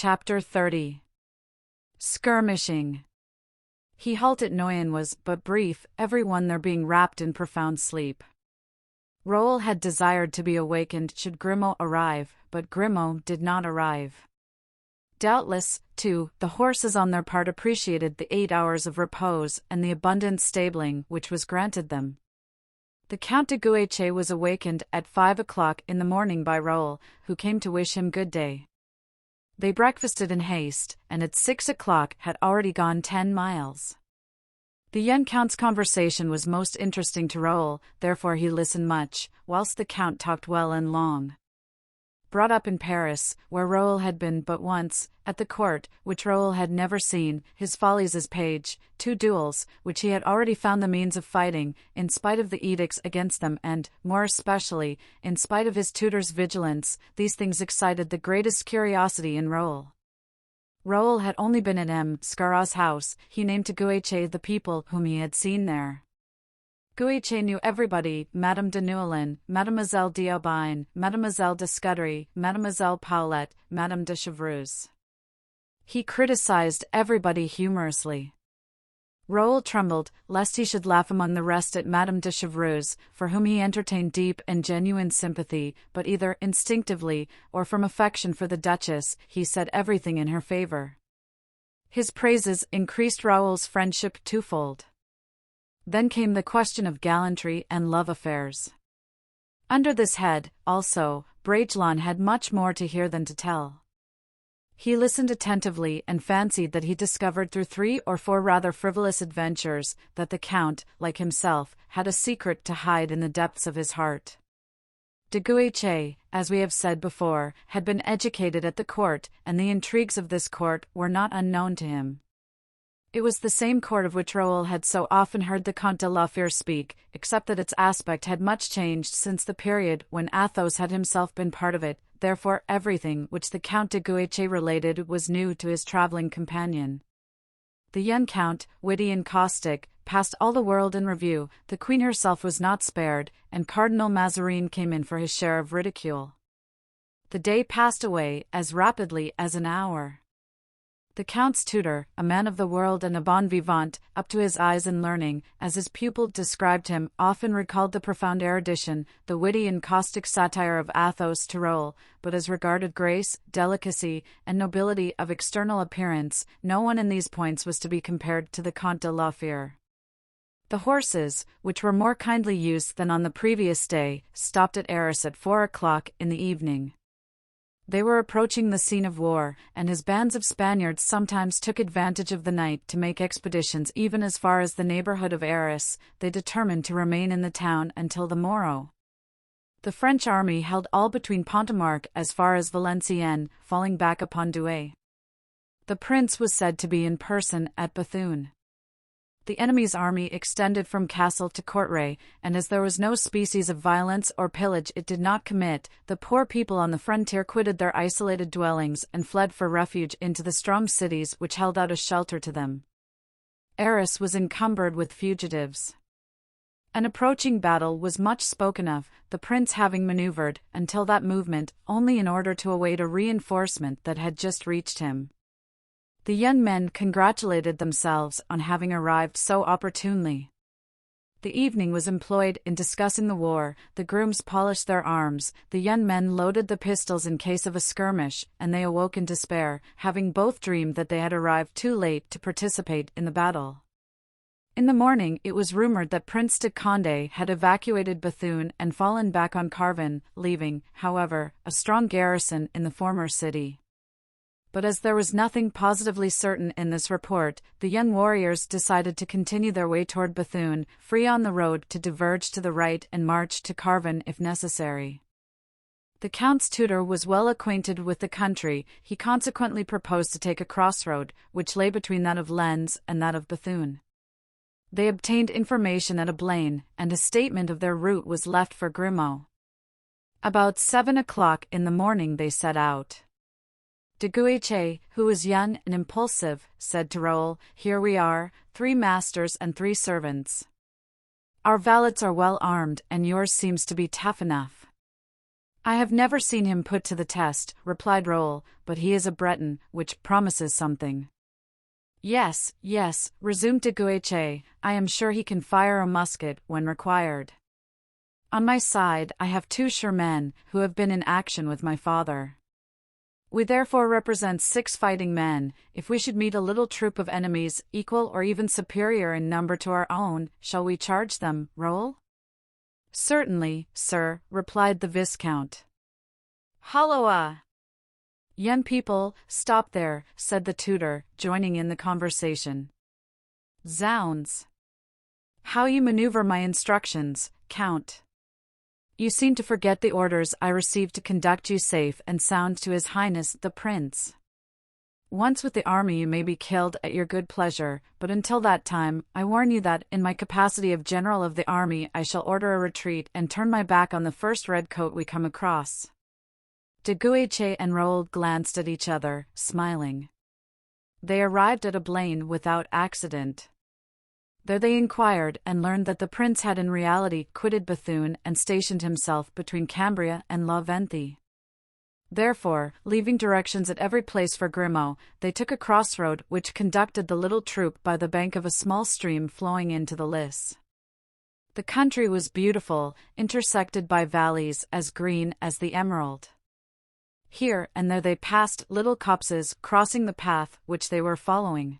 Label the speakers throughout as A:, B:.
A: Chapter 30. Skirmishing. He halt at Noyon was but brief, everyone there being wrapped in profound sleep. Raoul had desired to be awakened should Grimaud arrive, but Grimaud did not arrive. Doubtless, too, the horses on their part appreciated the 8 hours of repose and the abundant stabling which was granted them. The Count de Guiche was awakened at 5 o'clock in the morning by Raoul, who came to wish him good day. They breakfasted in haste, and at 6 o'clock had already gone 10 miles. The young Count's conversation was most interesting to Raoul, therefore he listened much, whilst the Count talked well and long. Brought up in Paris, where Raoul had been but once, at the court, which Raoul had never seen, his follies as page, 2 duels, which he had already found the means of fighting, in spite of the edicts against them and, more especially, in spite of his tutor's vigilance, these things excited the greatest curiosity in Raoul. Raoul had only been at M. Scarrat's house, he named to Guiche the people whom he had seen there. Guiche knew everybody, Madame de Neuillan, Mademoiselle d'Aubagne, Mademoiselle de Scudery, Mademoiselle Paulette, Madame de Chevreuse. He criticized everybody humorously. Raoul trembled, lest he should laugh among the rest at Madame de Chevreuse, for whom he entertained deep and genuine sympathy, but either instinctively, or from affection for the Duchess, he said everything in her favor. His praises increased Raoul's friendship twofold. Then came the question of gallantry and love affairs. Under this head, also, Bragelonne had much more to hear than to tell. He listened attentively and fancied that he discovered through 3 or 4 rather frivolous adventures that the Count, like himself, had a secret to hide in the depths of his heart. De Guiche, as we have said before, had been educated at the court, and the intrigues of this court were not unknown to him. It was the same court of which Raoul had so often heard the Comte de la Fère speak, except that its aspect had much changed since the period when Athos had himself been part of it, therefore everything which the Count de Guiche related was new to his travelling companion. The young Count, witty and caustic, passed all the world in review, the Queen herself was not spared, and Cardinal Mazarin came in for his share of ridicule. The day passed away as rapidly as an hour. The Count's tutor, a man of the world and a bon vivant, up to his eyes in learning, as his pupil described him, often recalled the profound erudition, the witty and caustic satire of Athos to Raoul, but as regarded grace, delicacy, and nobility of external appearance, no one in these points was to be compared to the Comte de la Fère. The horses, which were more kindly used than on the previous day, stopped at Arras at 4 o'clock in the evening. They were approaching the scene of war, and his bands of Spaniards sometimes took advantage of the night to make expeditions even as far as the neighborhood of Arras. They determined to remain in the town until the morrow. The French army held all between Pontemarc as far as Valenciennes, falling back upon Douai. The prince was said to be in person at Bethune. The enemy's army extended from Castle to Courtrai, and as there was no species of violence or pillage it did not commit, the poor people on the frontier quitted their isolated dwellings and fled for refuge into the strong cities which held out a shelter to them. Arras was encumbered with fugitives. An approaching battle was much spoken of, the prince having maneuvered, until that movement, only in order to await a reinforcement that had just reached him. The young men congratulated themselves on having arrived so opportunely. The evening was employed in discussing the war, the grooms polished their arms, the young men loaded the pistols in case of a skirmish, and they awoke in despair, having both dreamed that they had arrived too late to participate in the battle. In the morning it was rumored that Prince de Condé had evacuated Bethune and fallen back on Carvin, leaving, however, a strong garrison in the former city. But as there was nothing positively certain in this report, the young warriors decided to continue their way toward Bethune, free on the road to diverge to the right and march to Carvin if necessary. The Count's tutor was well acquainted with the country, he consequently proposed to take a crossroad, which lay between that of Lens and that of Bethune. They obtained information at Ablain, and a statement of their route was left for Grimaud. About 7 o'clock in the morning they set out. De Guiche, who was young and impulsive, said to Raoul, "Here we are, 3 masters and 3 servants. Our valets are well armed, and yours seems to be tough enough. I have never seen him put to the test, replied Raoul, but he is a Breton, which promises something. Yes, yes, resumed de Guiche, I am sure he can fire a musket when required. On my side I have 2 sure men, who have been in action with my father. We therefore represent 6 fighting men. If we should meet a little troop of enemies, equal or even superior in number to our own, shall we charge them, Raoul? Certainly, sir, replied the Viscount. Halloa! Young people, stop there, said the tutor, joining in the conversation. Zounds! How you maneuver my instructions, Count. You seem to forget the orders I received to conduct you safe and sound to His Highness the Prince. Once with the army you may be killed at your good pleasure, but until that time, I warn you that, in my capacity of General of the Army, I shall order a retreat and turn my back on the first redcoat we come across. De Guiche and Raoul glanced at each other, smiling. They arrived at Ablain without accident. There they inquired and learned that the prince had in reality quitted Bethune and stationed himself between Cambria and La Venthie. Therefore, leaving directions at every place for Grimaud, they took a crossroad which conducted the little troop by the bank of a small stream flowing into the Lys. The country was beautiful, intersected by valleys as green as the emerald. Here and there they passed little copses crossing the path which they were following.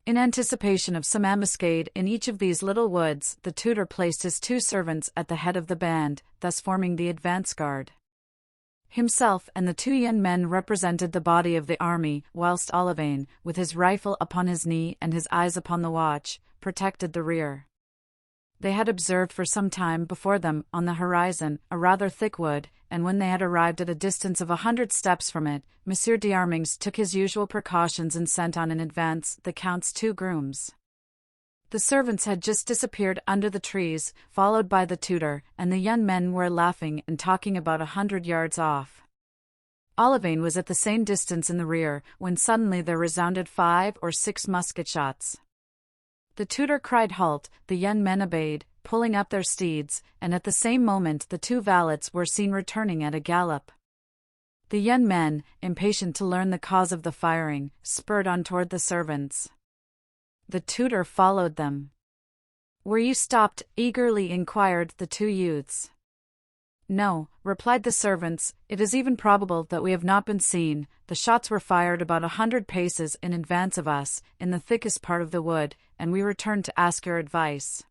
A: In anticipation of some ambuscade in each of these little woods, the tutor placed his 2 servants at the head of the band, thus forming the advance guard. Himself and the 2 young men represented the body of the army, whilst Olivain, with his rifle upon his knee and his eyes upon the watch, protected the rear. They had observed for some time before them, on the horizon, a rather thick wood, and when they had arrived at a distance of 100 steps from it, Monsieur d'Arminges took his usual precautions and sent on in advance the Count's 2 grooms. The servants had just disappeared under the trees, followed by the tutor, and the young men were laughing and talking about 100 yards off. Olivain was at the same distance in the rear, when suddenly there resounded 5 or 6 musket shots. The tutor cried halt, the young men obeyed, pulling up their steeds, and at the same moment the 2 valets were seen returning at a gallop. The young men, impatient to learn the cause of the firing, spurred on toward the servants. The tutor followed them. "Were you stopped?" eagerly inquired the 2 youths. "No," replied the servants, "it is even probable that we have not been seen. The shots were fired about 100 paces in advance of us, in the thickest part of the wood, and we returned to ask your advice."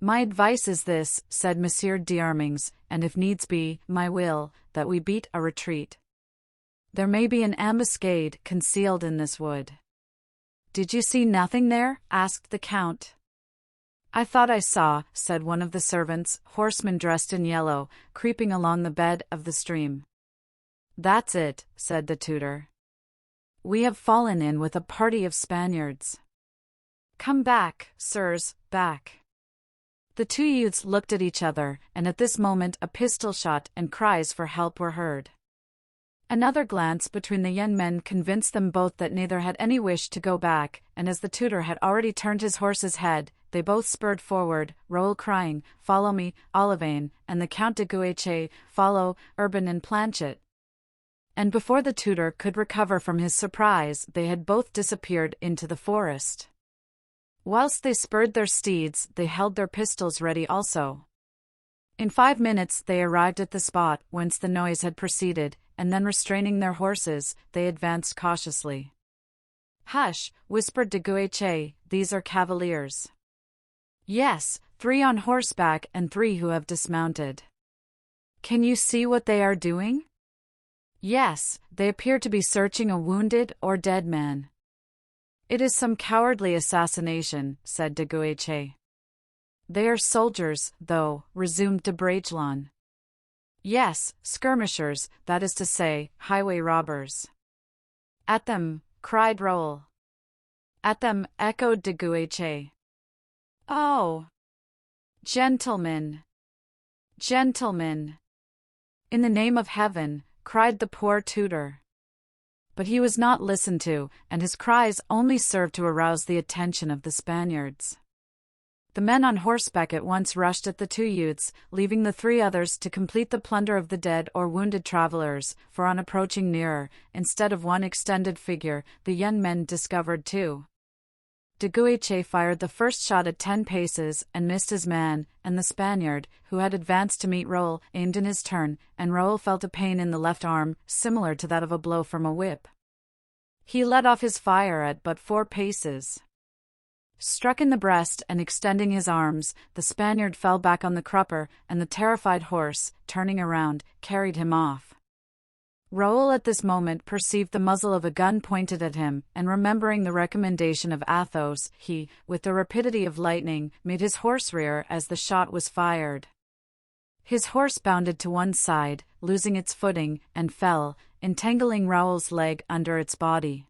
A: "My advice is this," said Monsieur d'Arminges, "and if needs be, my will, that we beat a retreat. There may be an ambuscade concealed in this wood." "Did you see nothing there?" asked the Count. "I thought I saw," said one of the servants, horsemen dressed in yellow, creeping along the bed of the stream. "That's it," said the tutor. "We have fallen in with a party of Spaniards. Come back, sirs, back." The 2 youths looked at each other, and at this moment a pistol shot and cries for help were heard. Another glance between the young men convinced them both that neither had any wish to go back, and as the tutor had already turned his horse's head, they both spurred forward, Raoul crying, "Follow me, Olivain," and the Count de Guiche, "Follow, Urban and Planchet." And before the tutor could recover from his surprise, they had both disappeared into the forest. Whilst they spurred their steeds, they held their pistols ready also. In 5 minutes they arrived at the spot whence the noise had proceeded, and then restraining their horses, they advanced cautiously. "Hush," whispered de Guiche, "these are cavaliers." "Yes, 3 on horseback and 3 who have dismounted." "Can you see what they are doing?" "Yes, they appear to be searching a wounded or dead man." "It is some cowardly assassination," said de Guiche. "They are soldiers, though," resumed de Bragelonne. "Yes, skirmishers, that is to say, highway robbers." "At them," cried Raoul. "At them," echoed de Guiche. "Oh! Gentlemen! Gentlemen! In the name of heaven," cried the poor tutor. But he was not listened to, and his cries only served to arouse the attention of the Spaniards. The men on horseback at once rushed at the two youths, leaving the three others to complete the plunder of the dead or wounded travelers, for on approaching nearer, instead of one extended figure, the young men discovered two. De Guiche fired the first shot at 10 paces and missed his man, and the Spaniard, who had advanced to meet Raoul, aimed in his turn, and Raoul felt a pain in the left arm, similar to that of a blow from a whip. He let off his fire at but 4 paces. Struck in the breast and extending his arms, the Spaniard fell back on the crupper, and the terrified horse, turning around, carried him off. Raoul at this moment perceived the muzzle of a gun pointed at him, and remembering the recommendation of Athos, he, with the rapidity of lightning, made his horse rear as the shot was fired. His horse bounded to one side, losing its footing, and fell, entangling Raoul's leg under its body.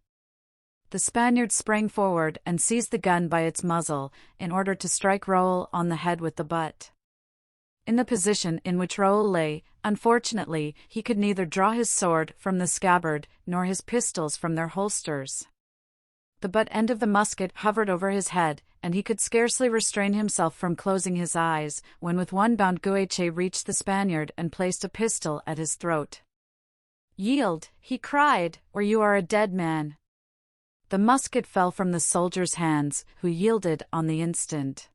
A: The Spaniard sprang forward and seized the gun by its muzzle, in order to strike Raoul on the head with the butt. In the position in which Raoul lay, unfortunately, he could neither draw his sword from the scabbard, nor his pistols from their holsters. The butt end of the musket hovered over his head, and he could scarcely restrain himself from closing his eyes, when with one bound Guiche reached the Spaniard and placed a pistol at his throat. "Yield," he cried, "or you are a dead man." The musket fell from the soldier's hands, who yielded on the instant.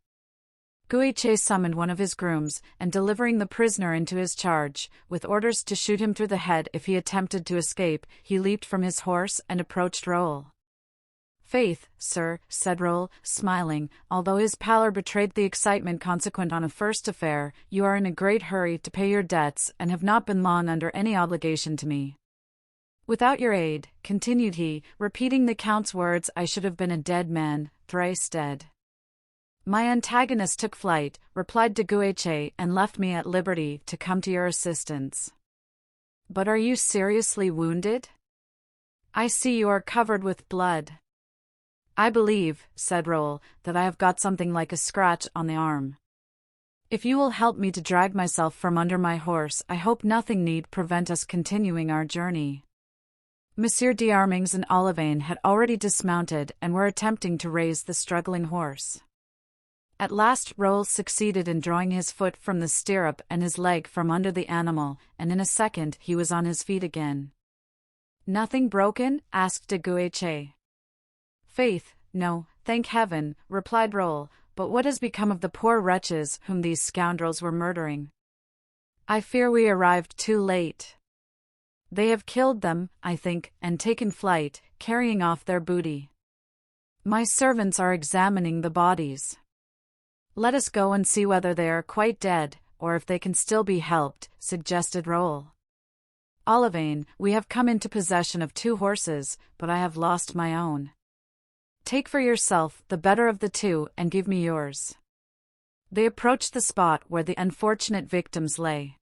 A: Guiche summoned one of his grooms, and delivering the prisoner into his charge, with orders to shoot him through the head if he attempted to escape, he leaped from his horse and approached Raoul. "Faith, sir," said Raoul, smiling, although his pallor betrayed the excitement consequent on a first affair, "you are in a great hurry to pay your debts, and have not been long under any obligation to me. Without your aid," continued he, repeating the Count's words, "I should have been a dead man, thrice dead." "My antagonist took flight," replied de Guiche, "and left me at liberty to come to your assistance." "But are you seriously wounded? I see you are covered with blood." "I believe," said Raoul, "that I have got something like a scratch on the arm. If you will help me to drag myself from under my horse, I hope nothing need prevent us continuing our journey." Monsieur d'Arminges and Olivain had already dismounted and were attempting to raise the struggling horse. At last Raoul succeeded in drawing his foot from the stirrup and his leg from under the animal, and in a second he was on his feet again. "Nothing broken?" asked de Guiche. "Faith, no, thank heaven," replied Raoul, "but what has become of the poor wretches whom these scoundrels were murdering? I fear we arrived too late. They have killed them, I think, and taken flight, carrying off their booty. My servants are examining the bodies. Let us go and see whether they are quite dead, or if they can still be helped," suggested Raoul. "Olivain, we have come into possession of 2 horses, but I have lost my own. Take for yourself the better of the 2 and give me yours." They approached the spot where the unfortunate victims lay.